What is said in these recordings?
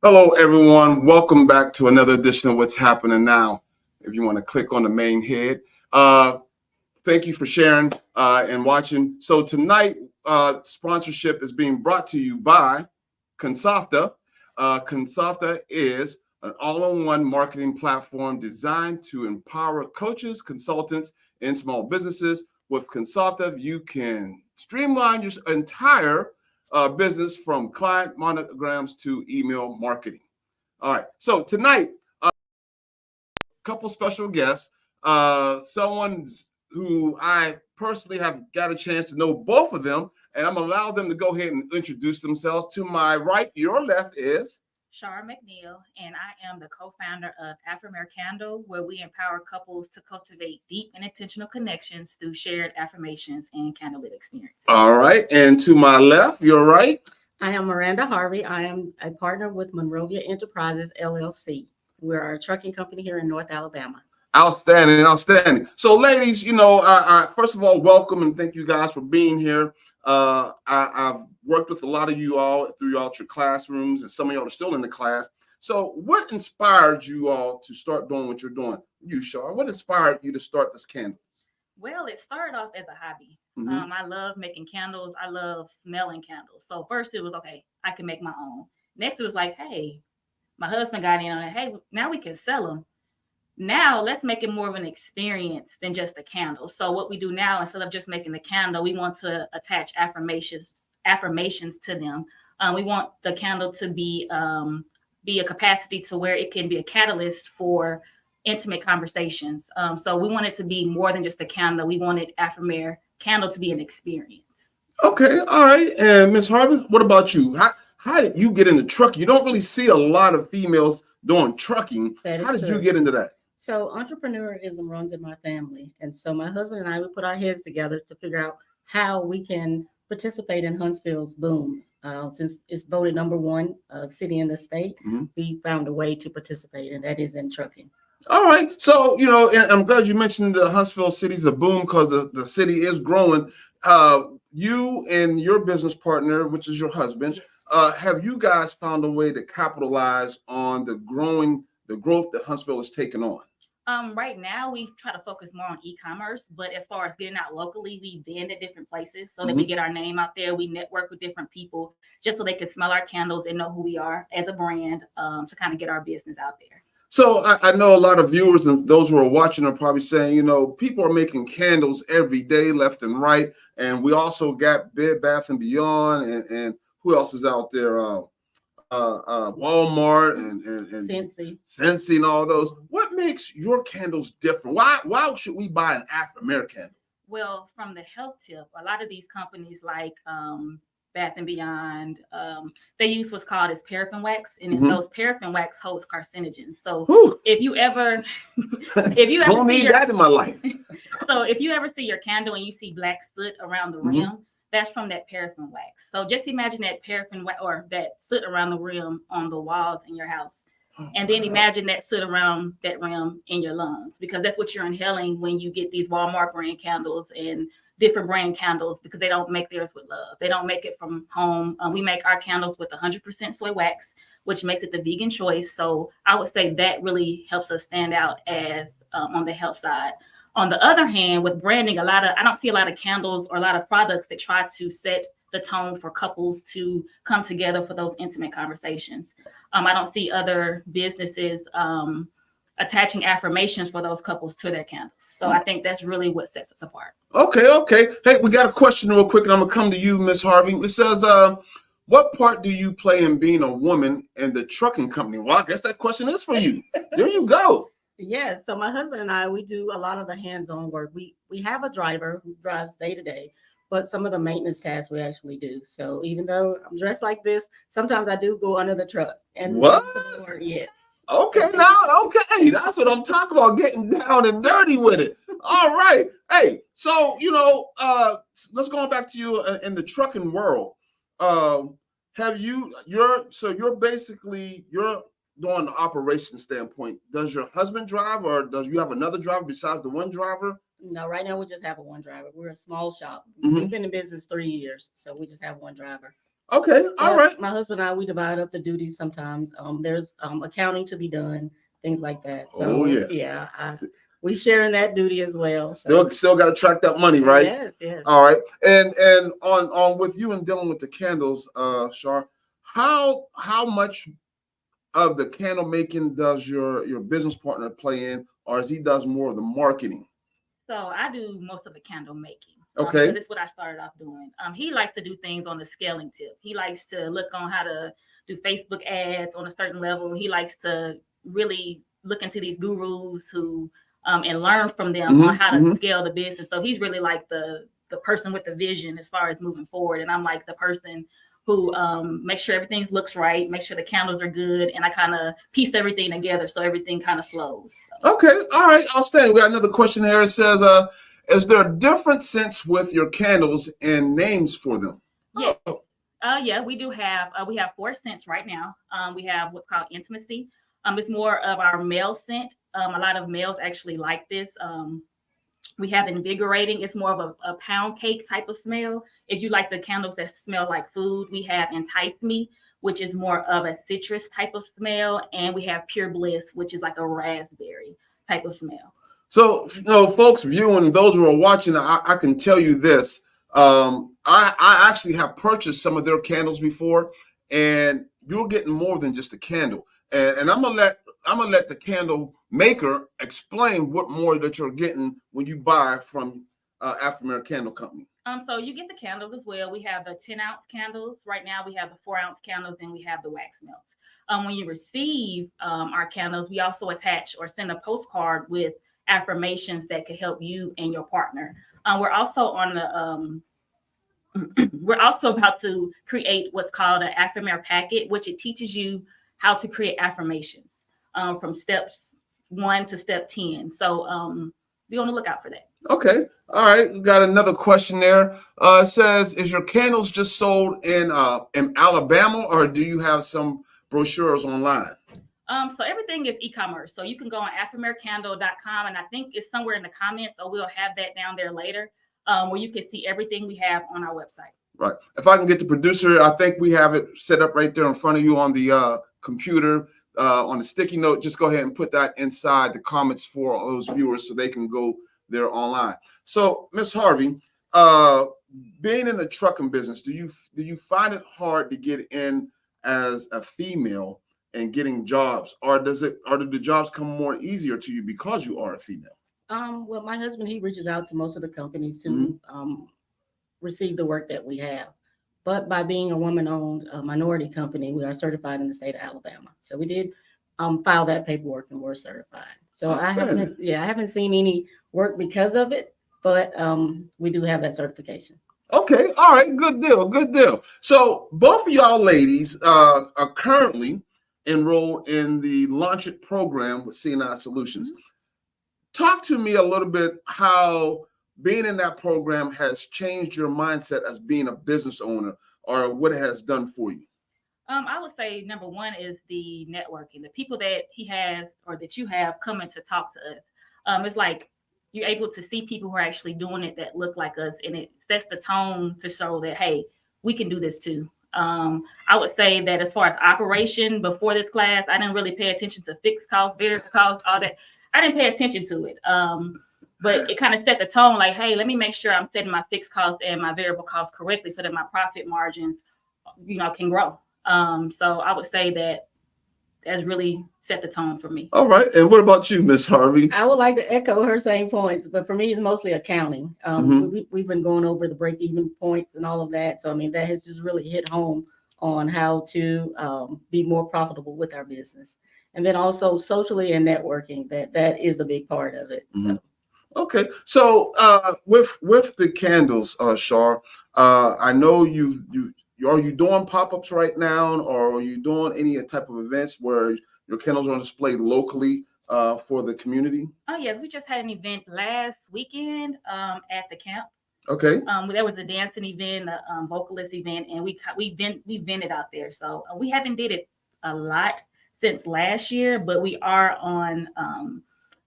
Hello, everyone. Welcome back to another edition of What's Happening Now. If you want to click on the main head, thank you for sharing and watching. So tonight, sponsorship is being brought to you by Consofta. Consofta is an all-in-one marketing platform designed to empower coaches, consultants, and small businesses. With Consofta, you can streamline your entire business from client monograms to email marketing. All right. So tonight, a couple special guests, someone who I personally have got a chance to know both of them, and I'm going to allow them to go ahead and introduce themselves. To my right, your left is Shar McNeil, and I am the co-founder of Affirmare Candle, where we empower couples to cultivate deep and intentional connections through shared affirmations and candlelit experiences. All right. And to my left, you're right. I am Miranda Harvey. I am a partner with Monrovia Enterprises, LLC. We're a trucking company here in North Alabama. Outstanding, outstanding. So, ladies, first of all, welcome and thank you guys for being here. I've worked with a lot of you all throughout your classrooms, and some of y'all are still in the class. So, what inspired you all to start doing what you're doing? You, Shar, what inspired you to start this candles? Well, it started off as a hobby. Mhm. I love making candles. I love smelling candles. So first it was, okay, I can make my own. Next it was like, hey, my husband got in on it. Hey, now we can sell them. Now let's make it more of an experience than just a candle. So what we do now, instead of just making the candle, we want to attach affirmations to them. We want the candle to be a capacity to where it can be a catalyst for intimate conversations. So we want it to be more than just a candle. We wanted Affirmare Candle to be an experience. Okay, all right. And Miss Harvey, what about you? How did you get into trucking? You don't really see a lot of females doing trucking. How did you get into that? So entrepreneurism runs in my family. And so my husband and I, we put our heads together to figure out how we can participate in Huntsville's boom. Since it's voted number one city in the state, we found a way to participate, and that is in trucking. All right. So, and I'm glad you mentioned the Huntsville city's a boom because the city is growing. You and your business partner, which is your husband, have you guys found a way to capitalize on the growth that Huntsville is taking on? Right now, we try to focus more on e-commerce, but as far as getting out locally, we vend at different places so that we get our name out there. We network with different people just so they can smell our candles and know who we are as a brand to kind of get our business out there. So I know a lot of viewers and those who are watching are probably saying, people are making candles every day, left and right. And we also got Bed Bath and Beyond, and who else is out there? Walmart and Scentsy and all those. What makes your candles different? Why should we buy an Affirmare candle? Well, from the health tip, a lot of these companies like Bath and Beyond, they use what's called as paraffin wax, and those paraffin wax holds carcinogens. So if you ever don't need that in my life. So if you ever see your candle and you see black soot around the rim, that's from that paraffin wax. So just imagine that paraffin wax or that soot around the rim on the walls in your house. And then imagine that soot around that rim in your lungs, because that's what you're inhaling when you get these Walmart brand candles and different brand candles, because they don't make theirs with love. They don't make it from home. We make our candles with 100% soy wax, which makes it the vegan choice. So I would say that really helps us stand out as on the health side. On the other hand, with branding, I don't see a lot of candles or a lot of products that try to set the tone for couples to come together for those intimate conversations. I don't see other businesses attaching affirmations for those couples to their candles. So I think that's really what sets us apart. Okay. Hey, we got a question real quick, and I'm gonna come to you, Miss Harvey. It says, what part do you play in being a woman in the trucking company? Well, I guess that question is for you. There you go. Yes. So my husband and I, we do a lot of the hands-on work. We have a driver who drives day to day, but some of the maintenance tasks we actually do. So even though I'm dressed like this, sometimes I do go under the truck. And what? Yes. Okay, that's what I'm talking about, getting down and dirty with it. All right. Hey, so, let's go back to you in the trucking world. You're basically doing the operation standpoint. Does your husband drive, or does you have another driver besides the one driver? No, right now we just have one driver. We're a small shop. We've been in business 3 years, so we just have one driver. Okay, all right. My husband and I, we divide up the duties sometimes. There's accounting to be done, things like that. So Oh, yeah. we share in that duty as well. Still got to track that money, right? Yes, yes. All right. And on with you and dealing with the candles, Shar, how much of the candle making does your business partner play in, or as he does more of the marketing? So I do most of the candle making. Okay. Because it's what I started off doing. He likes to do things on the scaling tip. He likes to look on how to do Facebook ads on a certain level. He likes to really look into these gurus who and learn from them on how to scale the business. So he's really like the person with the vision as far as moving forward. And I'm like the person who makes sure everything looks right, make sure the candles are good, and I kind of piece everything together so everything kind of flows. So. Okay, all right, outstanding. We got another question here. It says, is there a different sense with your candles and names for them? Yes. Yeah, we do have. We have 4 scents right now. We have what's called intimacy. It's more of our male scent. A lot of males actually like this. We have invigorating. It's more of a pound cake type of smell. If you like the candles that smell like food, we have entice me, which is more of a citrus type of smell. And we have pure bliss, which is like a raspberry type of smell. So, folks viewing, those who are watching, I can tell you this. I actually have purchased some of their candles before, and you're getting more than just a candle. And I'm gonna let the candle maker explain what more that you're getting when you buy from African American Candle Company. So you get the candles as well. We have the 10-ounce candles. Right now we have the 4-ounce candles, and we have the wax melts. When you receive our candles, we also attach or send a postcard with affirmations that could help you and your partner. We're also on the we're also about to create what's called an Affirmare packet, which it teaches you how to create affirmations from steps 1 to step 10. So be on the lookout for that. Okay. All right. We got another question there. It says, is your candles just sold in Alabama, or do you have some brochures online? So everything is e-commerce. So you can go on affirmarecandle.com, and I think it's somewhere in the comments, or we'll have that down there later, where you can see everything we have on our website. Right. If I can get the producer, I think we have it set up right there in front of you on the computer, on the sticky note. Just go ahead and put that inside the comments for all those viewers so they can go there online. So, Ms. Harvey, being in the trucking business, do you find it hard to get in as a female and getting jobs, or do the jobs come more easier to you because you are a female? Well, my husband, he reaches out to most of the companies to receive the work that we have. But by being a woman-owned minority company, we are certified in the state of Alabama. So we did file that paperwork and we're certified. So I haven't seen any work because of it, but we do have that certification. Okay, all right, good deal. So both of y'all ladies are currently enrolled in the Launch It program with C&I Solutions. Talk to me a little bit how being in that program has changed your mindset as being a business owner, or what it has done for you. I would say number 1 is the networking. The people that he has or that you have coming to talk to us. It's like you're able to see people who are actually doing it that look like us, and it sets the tone to show that, hey, we can do this too. I would say that as far as operation, before this class, I didn't really pay attention to fixed costs, variable costs, all that. I didn't pay attention to it. But it kind of set the tone like, hey, let me make sure I'm setting my fixed costs and my variable costs correctly so that my profit margins, can grow. So I would say that has really set the tone for me. All right. And what about you, Miss Harvey? I would like to echo her same points, but for me, it's mostly accounting. We've been going over the break-even points and all of that. So, I mean, that has just really hit home on how to be more profitable with our business. And then also socially and networking, that is a big part of it. So. Okay, so with the candles, Shar, I know are you doing pop-ups right now, or are you doing any type of events where your candles are on display locally for the community? Oh yes, we just had an event last weekend at the camp. Okay. There was a dancing event, a vocalist event, and we vented out there. So we haven't did it a lot since last year, but we are on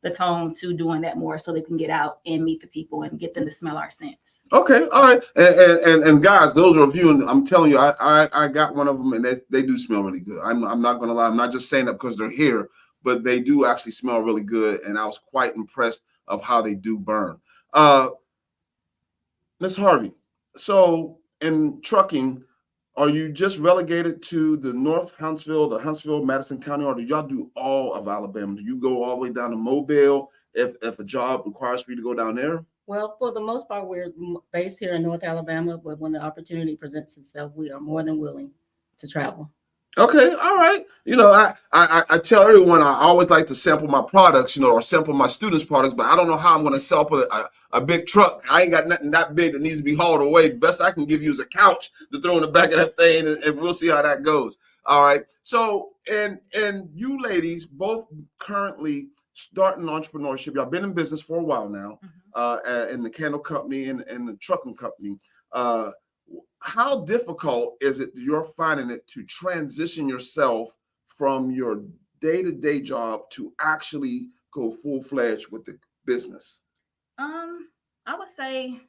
the tone to doing that more so they can get out and meet the people and get them to smell our scents. Okay, all right, and guys, those reviewing, I'm telling you, I got one of them, and they do smell really good. I'm not gonna lie, I'm not just saying that because they're here, but they do actually smell really good, and I was quite impressed of how they do burn. Ms. Harvey, so in trucking, are you just relegated to the North Huntsville, the Huntsville, Madison County, or do y'all do all of Alabama? Do you go all the way down to Mobile if a job requires for you to go down there? Well, for the most part, we're based here in North Alabama, but when the opportunity presents itself, we are more than willing to travel. Okay, all right. I tell everyone I always like to sample my products, or sample my students' products, but I don't know how I'm going to sample a big truck. I ain't got nothing that big that needs to be hauled away. The best I can give you is a couch to throw in the back of that thing, and we'll see how that goes. All right. So, and you ladies both currently starting entrepreneurship. Y'all been in business for a while now, in the candle company and the trucking company. How difficult is it you're finding it to transition yourself from your day-to-day job to actually go full-fledged with the business? I would say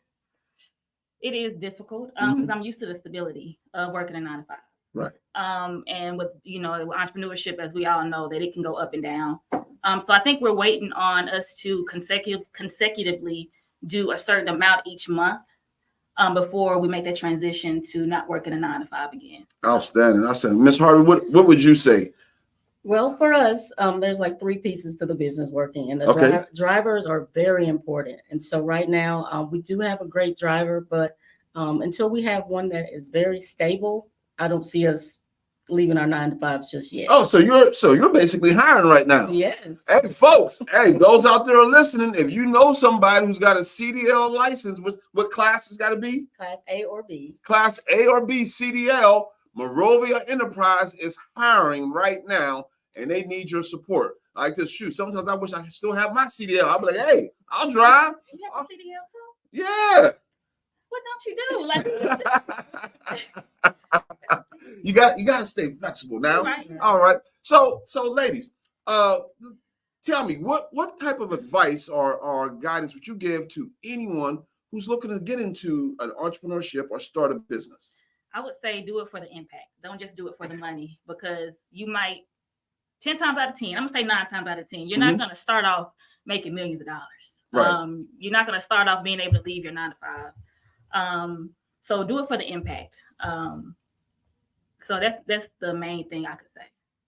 it is difficult because I'm used to the stability of working a 9 to 5. Right. And with entrepreneurship, as we all know, that it can go up and down. So I think we're waiting on us to consecutively do a certain amount each month. Before we make that transition to not working a 9 to 5 again. Outstanding. Ms. Harvey, what would you say? Well, for us, there's like 3 pieces to the business working, and the drivers are very important. And so right now, we do have a great driver, but until we have one that is very stable, I don't see us leaving our 9 to 5s just yet. Oh, so you're basically hiring right now. Yes. Hey, folks. Hey, those out there are listening. If you know somebody who's got a CDL license, what class has got to be? Class A or B. Class A or B CDL. Morovia Enterprise is hiring right now, and they need your support. Like this, shoot. Sometimes I wish I could still have my CDL. I'll be like, hey, I'll drive. You have a CDL too? Yeah. What don't you do? You got to stay flexible now. Right. All right. So ladies, tell me what type of advice or guidance would you give to anyone who's looking to get into an entrepreneurship or start a business? I would say do it for the impact. Don't just do it for the money, because you might 10 times out of 10, I'm gonna say 9 times out of 10, you're not gonna start off making millions of dollars. Right. You're not gonna start off being able to leave your 9 to 5. So do it for the impact. So that's the main thing I could say.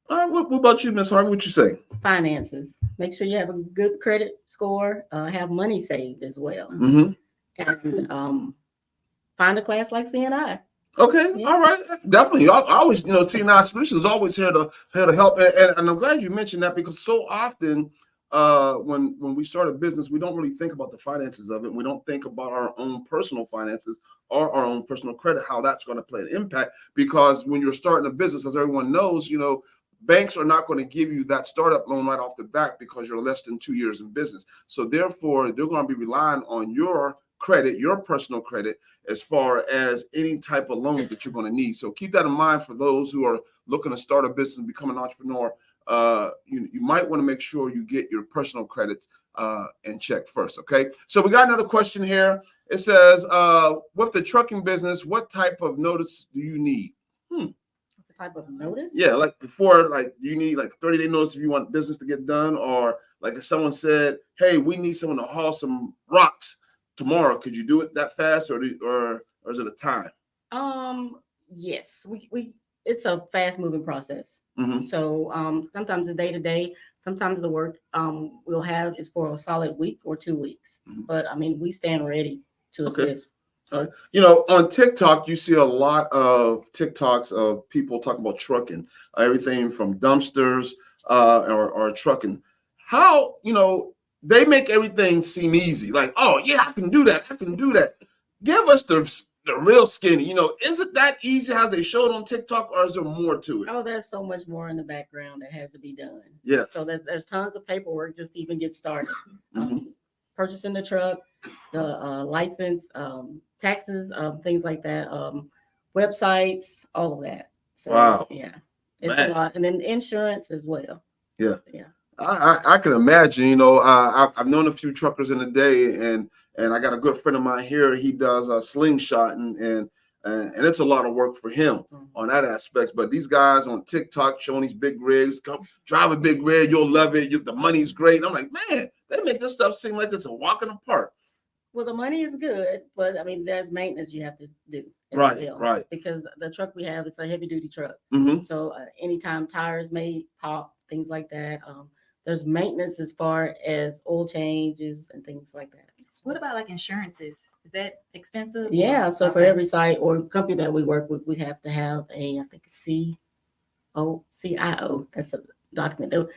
All right, what about you, Ms. Harvey? What you say? Finances. Make sure you have a good credit score. Have money saved as well. And find a class like CNI. Okay, yeah. All right, definitely. I always, CNI Solutions is always here to help, and I'm glad you mentioned that, because so often when we start a business, we don't really think about the finances of it. We don't think about our own personal finances or our own personal credit, how that's going to play an impact. Because when you're starting a business, as everyone knows, banks are not going to give you that startup loan right off the bat because you're less than 2 years in business. So therefore, they're going to be relying on your credit, your personal credit, as far as any type of loan that you're going to need. So keep that in mind for those who are looking to start a business and become an entrepreneur. You might want to make sure you get your personal credits in check first. Okay. So we got another question here. It says, with the trucking business, what type of notice do you need? Type of notice? Yeah, like before, do you need like 30-day notice if you want business to get done? Or like if someone said, hey, we need someone to haul some rocks tomorrow, could you do it that fast, or is it a time? Yes, we it's a fast moving process. So sometimes the day to day, sometimes the work we'll have is for a solid week or 2 weeks. But I mean, we stand ready to assist. All right. On TikTok, you see a lot of TikToks of people talking about trucking, everything from dumpsters or trucking. How, they make everything seem easy. Like, oh, yeah, I can do that. I can do that. Give us the real skinny. Is it that easy how they showed on TikTok, or is there more to it? Oh, there's so much more in the background that has to be done. Yeah. So there's tons of paperwork just to even get started. Purchasing the truck, the license, taxes, things like that, websites, all of that. So, wow. Yeah, it's a lot. And then insurance as well. Yeah. Yeah. I can imagine. You know, I've known a few truckers in the day, and I got a good friend of mine here. He does a slingshot, and it's a lot of work for him on that aspect. But these guys on TikTok showing these big rigs, come drive a big rig, you'll love it. The money's great. And I'm like, man, they make this stuff seem like it's a walk in the park. Well, the money is good, but I mean, there's maintenance you have to do. Right, right. Because the truck we have, it's a heavy duty truck. Mm-hmm. So anytime tires may pop, things like that. There's maintenance as far as oil changes and things like that. What about like insurances? Is that extensive? Yeah. So for Okay. every site or company that we work with, we have to have I think CIO. That's a document.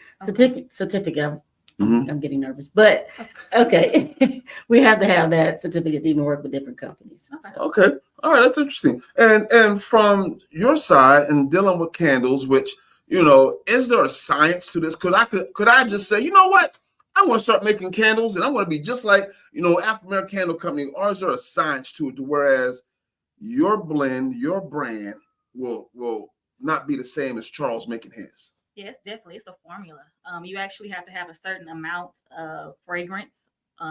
Certificate. Mm-hmm. I'm getting nervous, but okay. We have to have that certificate to even work with different companies. Okay. So. Okay. All right. That's interesting. And from your side and dealing with candles, which, you know, is there a science to this? Could I just say, you know what? I want to start making candles and I want to be just like, you know, African American Candle Company, or is there a science to it to whereas your blend, your brand will not be the same as Charles making his? Yes, definitely. It's a formula. You actually have to have a certain amount of fragrance.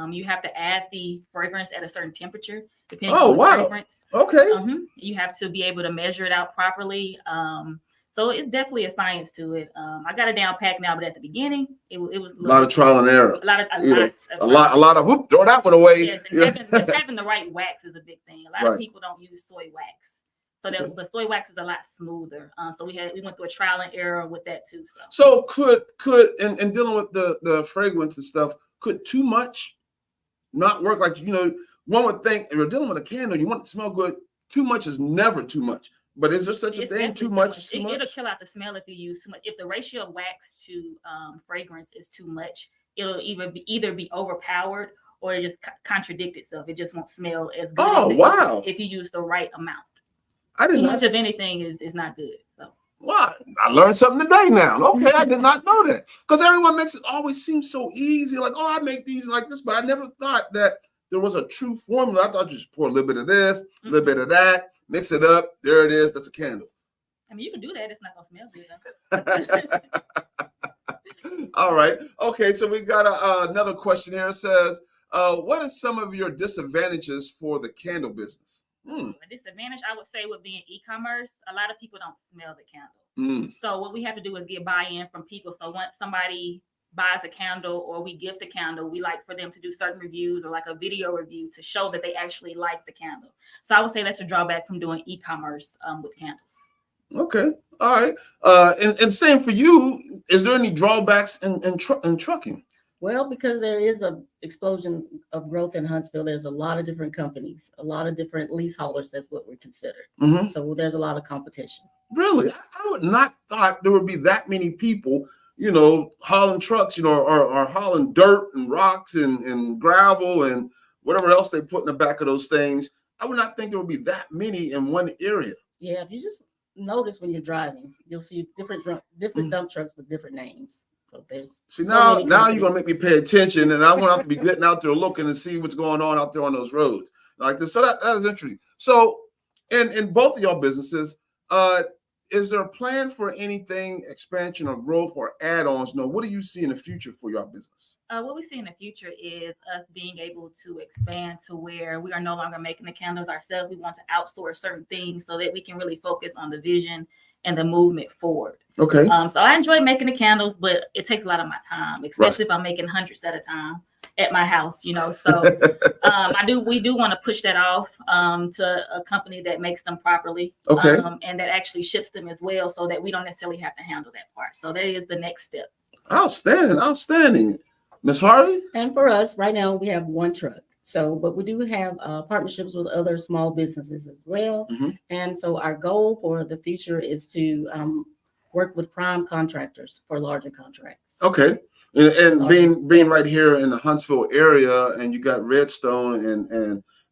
You have to add the fragrance at a certain temperature, depending on the fragrance. Okay. You have to be able to measure it out properly. So it's definitely a science to it. I got it down packed now, but at the beginning, it was a lot of trial and error. A lot of whoop, throw that one away. Yes, and having the right wax is a big thing. A lot of people don't use soy wax. So the soy wax is a lot smoother. So we went through a trial and error with that too. So could and dealing with the fragrance and stuff, could too much not work? Like, you know, one would think if you're dealing with a candle, you want it to smell good. Too much is never too much. But is there such a thing? Too much is too much. It'll kill out the smell if you use too much. If the ratio of wax to fragrance is too much, it'll either be overpowered or it just contradict itself. It just won't smell as good. Oh, wow! If you use the right amount. Too much of anything is not good. So. Well, I learned something today now. Okay, I did not know that. Because everyone makes it always seem so easy. Like, oh, I make these like this. But I never thought that there was a true formula. I thought you just pour a little bit of this, a little bit of that, mix it up. There it is. That's a candle. I mean, you can do that. It's not going to smell good. All right. Okay, so we got another question here. It says, what are some of your disadvantages for the candle business? A disadvantage, I would say, would be in e-commerce. A lot of people don't smell the candle. So what we have to do is get buy-in from people. So once somebody buys a candle or we gift a candle, we like for them to do certain reviews or like a video review to show that they actually like the candle. So I would say that's a drawback from doing e-commerce with candles. Okay. All right. And same for you. Is there any drawbacks in trucking? Well, because there is an explosion of growth in Huntsville, there's a lot of different companies, a lot of different lease haulers. That's what we're considered. So there's a lot of competition. Really? I would not thought there would be that many people, you know, hauling trucks, you know, or hauling dirt and rocks and gravel and whatever else they put in the back of those things. I would not think there would be that many in one area. Yeah, if you just notice when you're driving, you'll see different dump trucks with different names. So there's now you're gonna make me pay attention, and I won't have to be getting out there looking and see what's going on out there on those roads like this. So that is interesting. So in both of y'all businesses, is there a plan for anything expansion or growth or add-ons? No, what do you see in the future for your business? What we see in the future is us being able to expand to where we are no longer making the candles ourselves. We want to outsource certain things so that we can really focus on the vision and the movement forward. Okay. So I enjoy making the candles, but it takes a lot of my time, especially if I'm making hundreds at a time at my house, you know. So we do want to push that off to a company that makes them properly. Okay. And that actually ships them as well, so that we don't necessarily have to handle that part. So that is the next step. Outstanding. Ms. Harvey? And for us, right now we have one truck. So, but we do have partnerships with other small businesses as well. And so our goal for the future is to work with prime contractors for larger contracts. Okay. And being right here in the Huntsville area, and you got Redstone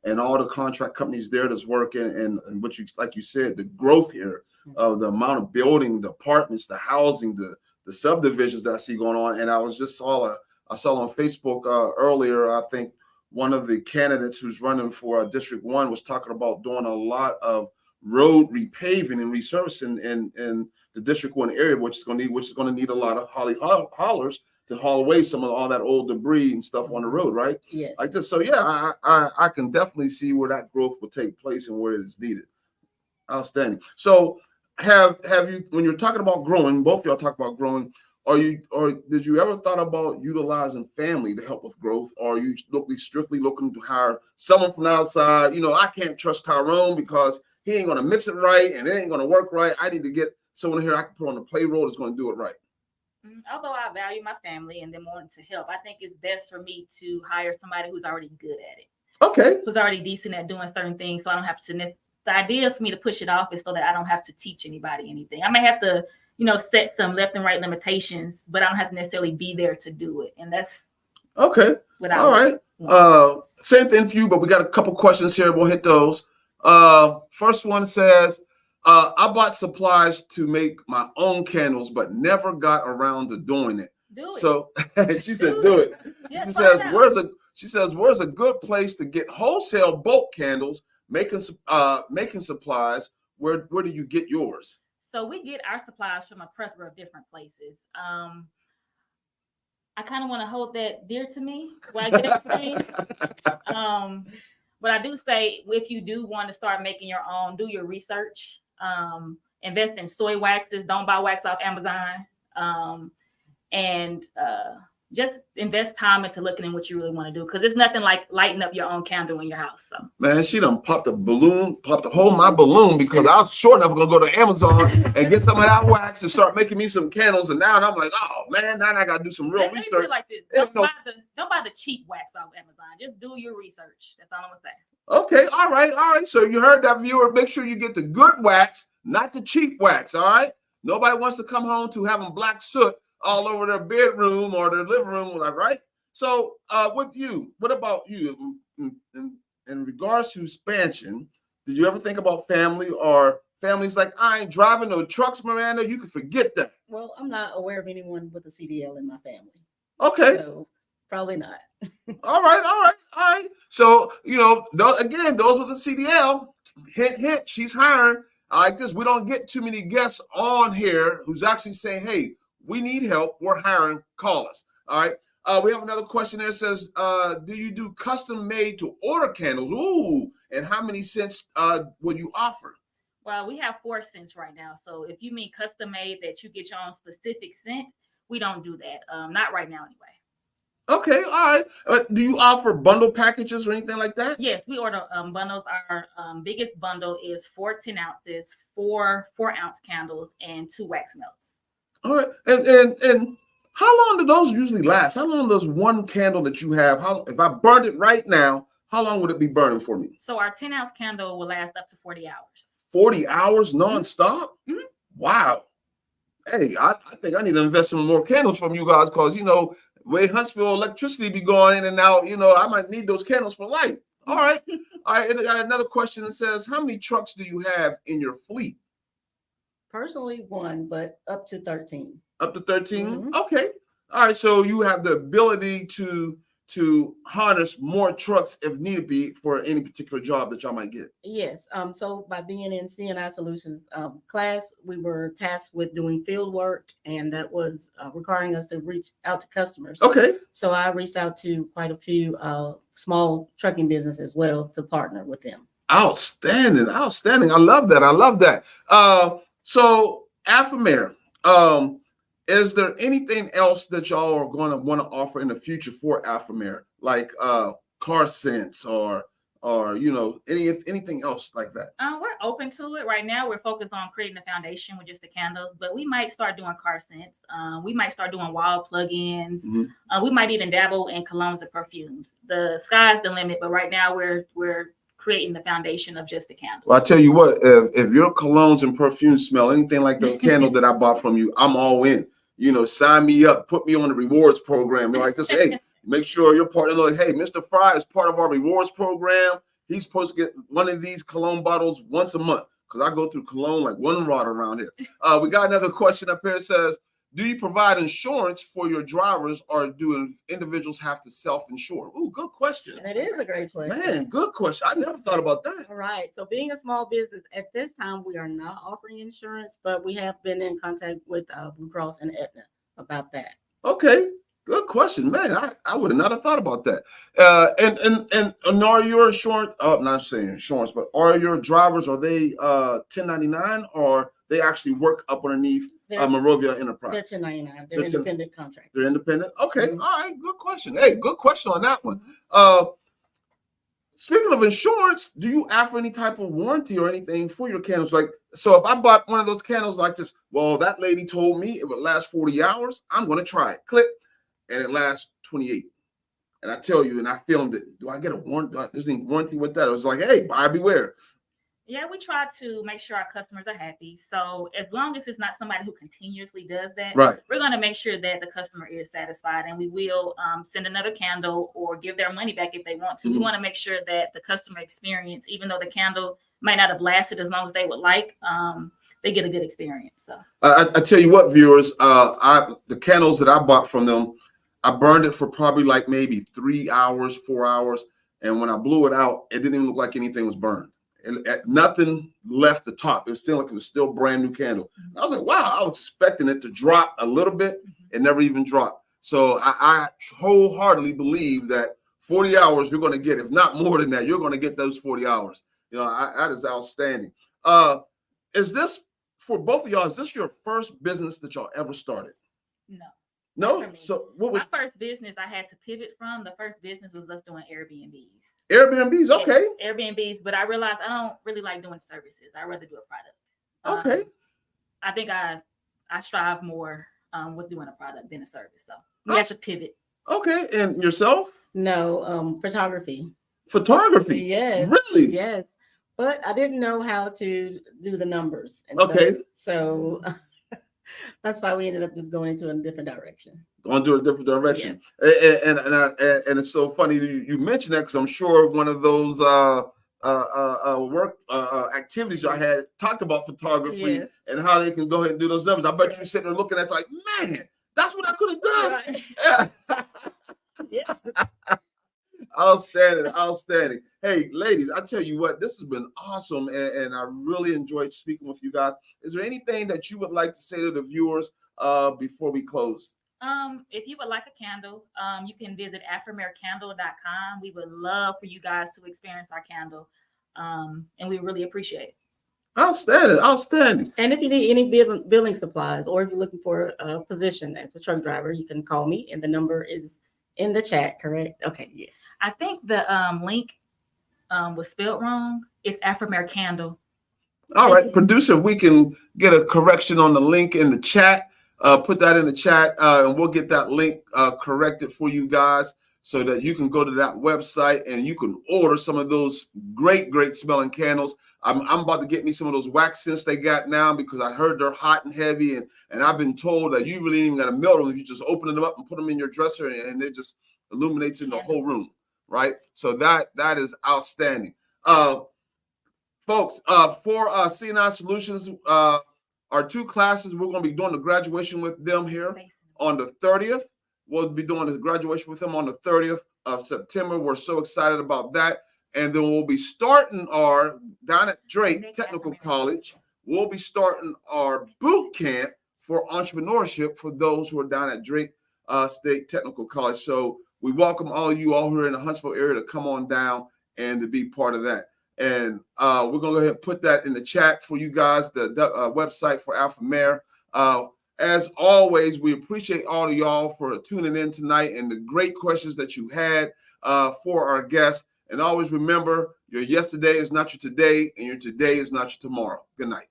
and all the contract companies there that's working, and what you, like you said, the growth here of the amount of building, the apartments, the housing, the subdivisions that I see going on. And I saw on Facebook earlier, I think one of the candidates who's running for District 1 was talking about doing a lot of road repaving and resurfacing in the District 1 area, which is going to need a lot of haulers to haul away some of all that old debris and stuff on the road, right? Yes. Like this. So yeah, I can definitely see where that growth will take place and where it is needed. Outstanding. So have you, when you're talking about growing, both of y'all talk about growing, did you ever thought about utilizing family to help with growth? Or are you strictly looking to hire someone from the outside? I can't trust Tyrone because he ain't going to mix it right and it ain't going to work right. I need to get someone here I can put on the payroll that's going to do it right. Although I value my family and them wanting to help, I think it's best for me to hire somebody who's already good at it. Okay. Who's already decent at doing certain things, so I don't have to. The idea for me to push it off is so that I don't have to teach anybody anything. I may have to, set some left and right limitations, but I don't have to necessarily be there to do it. And that's okay. All right. Same thing for you, but we got a couple questions here. We'll hit those. First one says, I bought supplies to make my own candles, but never got around to doing it. Do it. So she said, do it. Yeah, she says, where's a good place to get wholesale bulk candles, making supplies? Where do you get yours? So we get our supplies from a plethora of different places. I kind of want to hold that dear to me where I get everything. But I do say, if you do want to start making your own, do your research. Invest in soy waxes. Don't buy wax off Amazon. And just invest time into looking at what you really want to do, because it's nothing like lighting up your own candle in your house. So man, she done popped a hole in my balloon because I was sure enough gonna go to Amazon and get some of that wax and start making me some candles. And now I'm like, oh man, now I gotta do some real research. Like this. Don't buy the cheap wax off Amazon. Just do your research. That's all I'm gonna say. Okay, all right. So you heard that, viewer. Make sure you get the good wax, not the cheap wax. All right. Nobody wants to come home to having black soot all over their bedroom or their living room, like, right? So with you, what about you in regards to expansion? Did you ever think about family, or families like, I ain't driving no trucks, Miranda? You can forget that. Well, I'm not aware of anyone with a CDL in my family. Okay. So probably not. All right. So, those with the CDL, hint, she's hiring. I like this. We don't get too many guests on here who's actually saying, hey, we need help. We're hiring. Call us. All right. We have another question there. It says, do you do custom made to order candles? Ooh, and how many cents would you offer? Well, we have 4 cents right now. So if you mean custom made that you get your own specific scent, we don't do that. Not right now anyway. Okay. All right. Do you offer bundle packages or anything like that? Yes, we order bundles. Our biggest bundle is 4 10 ounces, 4 4-ounce candles, and 2 wax melts. All right. And how long do those usually last? How long does one candle that you have, if I burned it right now, how long would it be burning for me? So our 10-ounce candle will last up to 40 hours. 40 hours nonstop? Mm-hmm. Wow. Hey, I think I need to invest in more candles from you guys, because, way Huntsville electricity be going in and out, I might need those candles for life. All right. All right. And I got another question that says, how many trucks do you have in your fleet? Personally, 1, but up to 13. Up to 13? Mm-hmm. Okay. All right. So you have the ability to harness more trucks if need be for any particular job that y'all might get. Yes. So by being in CNI Solutions class, we were tasked with doing field work, and that was requiring us to reach out to customers. Okay. So I reached out to quite a few small trucking businesses as well to partner with them. Outstanding. I love that. So Afamare, is there anything else that y'all are going to want to offer in the future for Afamare, like car scents or anything else like that? We're open to it. Right now, we're focused on creating a foundation with just the candles, but we might start doing car scents. We might start doing wall plug-ins. Mm-hmm. We might even dabble in colognes and perfumes. The sky's the limit, but right now we're creating the foundation of just the candles. Well, I tell you what, if your colognes and perfumes smell anything like the candle that I bought from you, I'm all in. Sign me up, put me on the rewards program. Like this, hey, make sure your partner like, hey, Mr. Fry is part of our rewards program. He's supposed to get one of these cologne bottles once a month, because I go through cologne like one rod around here. We got another question up here. It says, do you provide insurance for your drivers, or do individuals have to self-insure? Ooh, good question. That is a great question. Man, good question. I never thought about that. All right. So being a small business, at this time, we are not offering insurance, but we have been in contact with Blue Cross and Aetna about that. Okay. Good question, man. I would have not have thought about that. And are your insurance? Not saying insurance, but are your drivers? Are they 1099 or they actually work up underneath Morovia Enterprise? They're 1099. They're independent contractors. They're independent. Okay, Mm-hmm. All right. Good question. Hey, good question on that one. Speaking of insurance, do you offer any type of warranty or anything for your candles? Like, so if I bought one of those candles like this, well, that lady told me it would last 40 hours. I'm going to try it. Click. And it lasts 28. And I tell you, and I filmed it. Do I get a warranty? There's any warranty with that? It was like, hey, buyer beware. Yeah, we try to make sure our customers are happy. So as long as it's not somebody who continuously does that, right, we're going to make sure that the customer is satisfied, and we will send another candle or give their money back if they want to. Mm-hmm. We want to make sure that the customer experience, even though the candle might not have lasted as long as they would like, they get a good experience. So I tell you what, viewers, the candles that I bought from them, I burned it for probably like maybe 3 hours, 4 hours. And when I blew it out, it didn't even look like anything was burned. And nothing left the top. It was still like it was still brand new candle. Mm-hmm. I was like, wow, I was expecting it to drop a little bit. Mm-hmm. It never even dropped. So I wholeheartedly believe that 40 hours you're going to get, if not more than that, you're going to get those 40 hours. You know, that is outstanding. Is this, for both of y'all, is this your first business that y'all ever started? No. No? So what was my first business I had to pivot from? The first business was us doing Airbnbs. Airbnbs, okay. Yeah, Airbnbs, but I realized I don't really like doing services. I'd rather do a product. Okay. I think I strive more with doing a product than a service. So we have to pivot. Okay. And yourself? No, photography. Photography? Yes. Really? Yes. But I didn't know how to do the numbers. And okay. So that's why we ended up just going into a different direction. Going to a different direction. Yes. And it's so funny you mentioned that, because I'm sure one of those work activities I had talked about photography. Yes. And how they can go ahead and do those numbers. I bet you're sitting there looking at it like, man, that's what I could have done. Right. Yeah. Outstanding. Hey, ladies, I tell you what, this has been awesome, and I really enjoyed speaking with you guys. Is there anything that you would like to say to the viewers before we close? If you would like a candle, you can visit AfrimareCandle.com. We would love for you guys to experience our candle, and we really appreciate it. Outstanding. And if you need any building supplies, or if you're looking for a position as a truck driver, you can call me, and the number is in the chat, correct? Okay, yes. I think the link was spelled wrong. It's Afrimare Candle. All right, producer, if we can get a correction on the link in the chat, put that in the chat, and we'll get that link corrected for you guys, so that you can go to that website and you can order some of those great smelling candles. I'm about to get me some of those wax scents they got now, because I heard they're hot and heavy, and I've been told that you really ain't got to melt them. You just open them up and put them in your dresser, and it just illuminates in the whole room, right? So that is outstanding. Folks, for C&I Solutions, our 2 classes, we're going to be doing the graduation with them here on the 30th. We'll be doing the graduation with them on the 30th of September. We're so excited about that. And then we'll be starting down at Drake Technical College, we'll be starting our boot camp for entrepreneurship for those who are down at Drake State Technical College. So we welcome all of you all who are in the Huntsville area to come on down and to be part of that. And we're going to go ahead and put that in the chat for you guys, the website for Afrimare. As always, we appreciate all of y'all for tuning in tonight and the great questions that you had for our guests. And always remember, your yesterday is not your today, and your today is not your tomorrow. Good night.